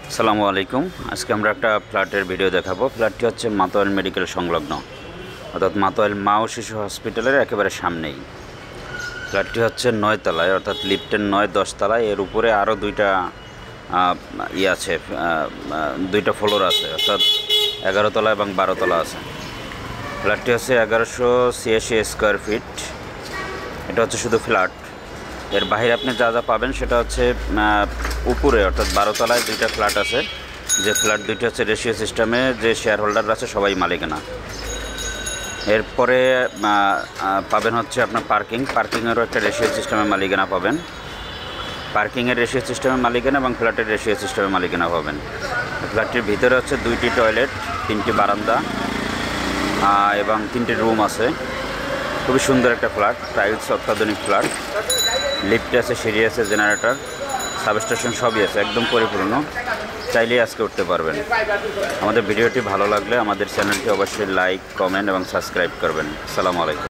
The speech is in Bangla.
আসসালামু আলাইকুম। আজকে আমরা একটা ফ্ল্যাটের ভিডিও দেখাবো। ফ্ল্যাটটি হচ্ছে মাতোয়াইল মেডিকেল সংলগ্ন, অর্থাৎ মাতোয়াইল মা ও শিশু হসপিটালের একেবারে সামনেই। ফ্ল্যাটটি হচ্ছে 9 তলায়, অর্থাৎ লিফটের 9-10 তলায়। এর উপরে আরও দুইটা আছে, দুইটা ফ্লোর আছে, অর্থাৎ 11 তলা এবং 12 তলা আছে। ফ্ল্যাটটি হচ্ছে 1186 স্কোয়ার ফিট। এটা হচ্ছে শুধু ফ্ল্যাট। এর বাইরে আপনি যা যা পাবেন সেটা হচ্ছে উপরে, অর্থাৎ 12 তলায় দুইটা ফ্ল্যাট আছে। যে ফ্ল্যাট দুইটা হচ্ছে রেশিও সিস্টেমে, যে শেয়ার হোল্ডাররা আছে সবাই মালিকানা। এরপরে পাবেন হচ্ছে আপনার পার্কিংয়েরও একটা রেশিও সিস্টেমে মালিকানা পাবেন। পার্কিংয়ের রেশিও সিস্টেমে মালিকানা এবং ফ্ল্যাটের রেশিও সিস্টেমে মালিকানা পাবেন। ফ্ল্যাটটির ভিতরে হচ্ছে 2টি টয়লেট, 3টি বারান্দা এবং 3টি রুম আছে। খুবই সুন্দর একটা ফ্ল্যাট, টাইলস অত্যাধুনিক ফ্ল্যাট। লিফট আছে, সিঁড়ি আছে, জেনারেটর, সাবস্টেশন সবই আছে, একদম পরিপূর্ণ। চাইলেই আজকে উঠতে পারবেন। আমাদের ভিডিওটি ভালো লাগলে আমাদের চ্যানেলটি অবশ্যই লাইক, কমেন্ট এবং সাবস্ক্রাইব করবেন। আসসালামু আলাইকুম।